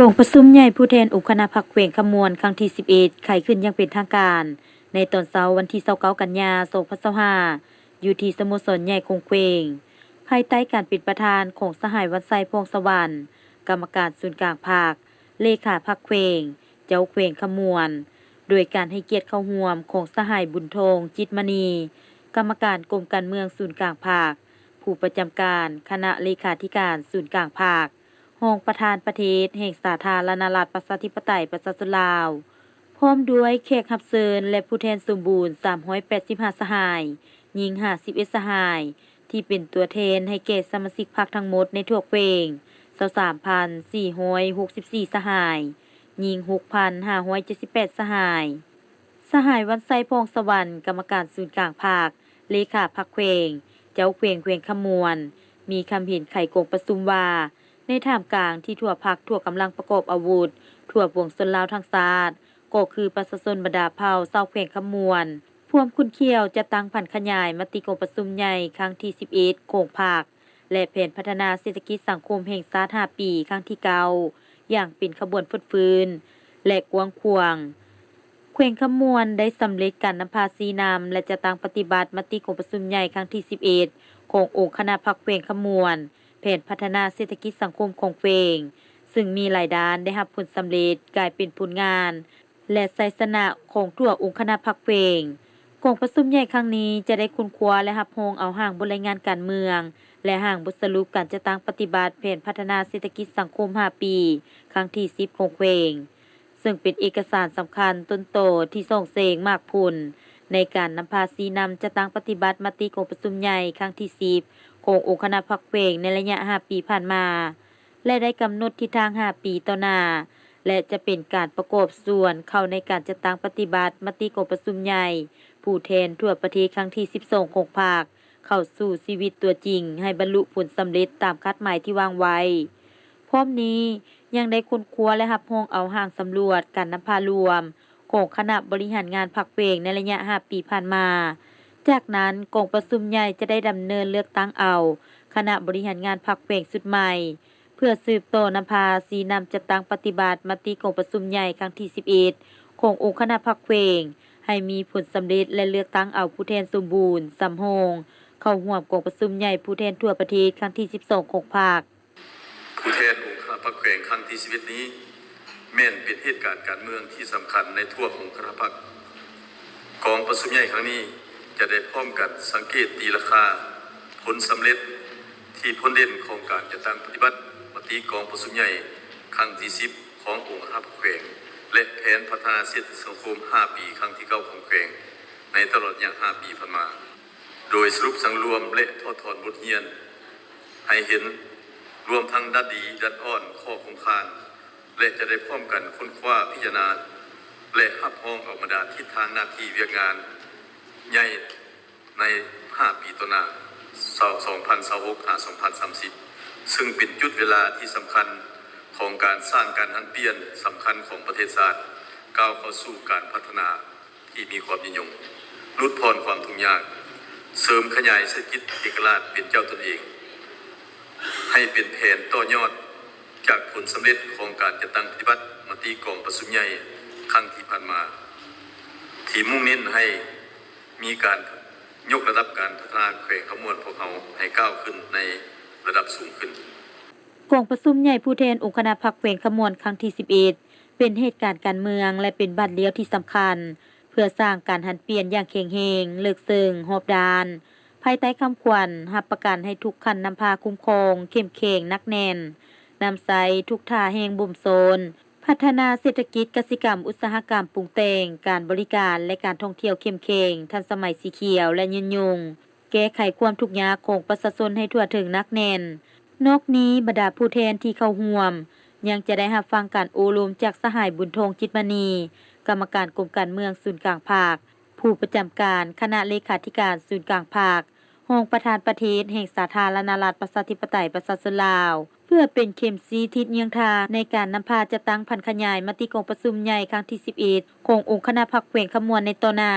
กองประชุมใหญ่ผู้แทนองค์คณะพรรคแขวงขมวนครั้งที่11ไขขึ้นอย่างเป็นทางการในตอนเช้าวันที่29กันยายน2025อยู่ที่สโมสรใหญ่คงแขวงภายใต้การเป็นประธานของสหายวัดไซพงสวรรค์กรรมการศูนย์กลางภาคเลขาพรรคแขวงเจ้าแขวงขมวนโดยการให้เกียรติเข้าร่วมของสหายบุญทงจิตมณีกรรมการกรมการเมืองศูนย์กลางภาคผู้ประจำการคณะเลขาธิการศูนย์กลางภาครองประธานประเทศแห่งสาธารณรัฐประชาธิปไตยประชาชนลาวพร้อมด้วยแขกรับเชิญและผู้แทนสมบูรณ์385สหายหญิง51สหายที่เป็นตัวแทนให้แก่สมาชิกพรรคทั้งหมดในทั่วแขวง23,464สหายหญิง 6,578สหายสหายวันไซพงสวรรค์กรรมการศูนย์กลางภาคเลขาพรรคแขวงเจ้าแขวงแขวงขมวนมีคำเห็นไขกงประชุมว่าในท่ามกลางที่ทั่วภาคทั่วกำลังประกอบอาวุธทั่วปวงชนลาวทั้งชาติก็คือประชาชนบรรดาเผ่าชาวแขวงขมวนพวมคุณเขียวจะตั้งผันขยายมติกองประชุมใหญ่ครั้งที่11โคงภาคและแผนพัฒนาเศรษฐกิจสังคมแห่งชาติ5ปีครั้งที่9อย่างเป็นขบวนฟื้นและกว้างขวางแขวงขมวนได้สำเร็จการนำพาสีนำและจะตั้งปฏิบัติมติกองประชุมใหญ่ครั้งที่11ขององค์คณะพรรคแขวงขมวนแผนพัฒนาเศรษฐกิจสังคมของแขวงซึ่งมีหลายด้านได้รับผลสำเร็จกลายเป็นผลงานและชัยชนะของทั่วองค์คณะพรรคแขวงกองประชุมใหญ่ครั้งนี้จะได้ค้นคว้าและรับรองเอาร่างบทรายงานการเมืองและร่างบทสรุปการจัดตั้งปฏิบัติแผนพัฒนาเศรษฐกิจสังคม5ปีครั้งที่10ของแขวงซึ่งเป็นเอกสารสำคัญต้นโตที่ส่งเสริมมากผลในการนำพาสีนำจัดตั้งปฏิบัติมติกองประชุมใหญ่ครั้งที่10ขององค์คณะพรรคแขวงในระยะ5ปีผ่านมาและได้กำหนดทิศทาง5ปีต่อหน้าและจะเป็นการประกอบส่วนเข้าในการจัดตั้งปฏิบัติมติกองประชุมใหญ่ผู้แทนทั่วประเทศครั้งที่12ของภาคเข้าสู่ชีวิตตัวจริงให้บรรลุผลสำเร็จตามคาดหมายที่วางไว้พร้อมนี้ยังได้ค้นคว้าและรับรองเอาห่างสำรวจการนำพารวมของคณะบริหารงานพรรคแขวงในระยะ5ปีผ่านมาจากนั้นกองประชุมใหญ่จะได้ดำเนินเลือกตั้งเอาคณะบริหารงานพรรคแขวงชุดใหม่เพื่อสืบต่อนำพาสีนำจัดตั้งปฏิบัติมติกองประชุมใหญ่ครั้งที่11ขององค์คณะพรรคแขวงให้มีผลสำเร็จและเลือกตั้งเอาผู้แทนสมบูรณ์สำโรงเข้าร่วมกองประชุมใหญ่ผู้แทนทั่วประเทศครั้งที่12ของภาคผู้แทนองค์คณะพรรคแขวงครั้งที่11นี้แม่นเป็นเหตุการณ์การเมืองที่สำคัญในทั่วองค์คณะพรรคกองประชุมใหญ่ครั้งนี้จะได้พร้อมกันสังเกตตีราคาผลสำเร็จที่พ้นเด่นของการจัดตั้งปฏิบัติมติกองประชุมใหญ่ครั้งที่10ขององค์คณะพรรคแขวงและแผนพัฒนาเศรษฐกิจสังคม5ปีครั้งที่9ของแขวงในตลอดอย่าง5ปีผ่านมาโดยสรุปสังรวมและทอดถอนบทเรียนให้เห็นรวมทั้งด้านดีด้านอ่อนข้อคงคานและจะได้พร้อมกันค้นคว้าพิจารณาและรับรองออกมาดาทิศทางหน้าที่เวียกงานใหญ่ใน5ปีต่อหน้า2026-2030ซึ่งเป็นจุดเวลาที่สำคัญของการสร้างการหันเปลี่ยนสำคัญของประเทศชาติก้าวเข้าสู่การพัฒนาที่มีความยิ่งใหญ่ลดพรความทุกข์ยากเสริมขยายเศรษฐกิจเอกราชเป็นเจ้าตนเองให้เป็นแผนต่อยอดจากผลสำเร็จของการจัดตั้งปฏิบัติมติกองประชุมใหญ่ครั้งที่ผ่านมาที่มุ่งเน้นให้มีการยกระดับการพัฒนาแขวงขมวนพวกเขาให้ก้าวขึ้นในระดับสูงขึ้นกองประชุมใหญ่ผู้แทนองค์คณะพรรคแขวงขมวนครั้งที่11เป็นเหตุการณ์การเมืองและเป็นบัตรเลี้ยวที่สำคัญเพื่อสร้างการหันเปลี่ยนอย่างแข็งแรงลึกซึ้งรอบด้านภายใต้คำขวัญรับประกันให้ทุกคันนำพาคุ้มครองเข้มแข็งนักแน่นนำใส่ทุกท่าแห่งบ่มโซนพัฒนาเศรษฐกิจกสิกรรมอุตสาหกรรมปรุงแต่งการบริการและการท่องเที่ยวเข้มแข็งทันสมัยสีเขียวและยืนยงแก้ไขความทุกข์ยากของประชาชนให้ทั่วถึงนักแน่นนอกนี้บรรดาผู้แทนที่เข้าร่วมยังจะได้รับฟังการอบรมจากสหายบุญทงจิตมณีกรรมการกรมการเมืองศูนย์กลางภาคผู้ประจำการคณะเลขาธิการศูนย์กลางภาครองประธานประเทศแห่งสาธารณรัฐประชาธิปไตยประชาชนลาวเพื่อเป็นเข็มชี้ทิศเยียงทางในการนำพาจัดตั้งผันขยายมติกองประชุมใหญ่ครั้งที่11ขององค์คณะพรรคแขวงขมวนในต่อหน้า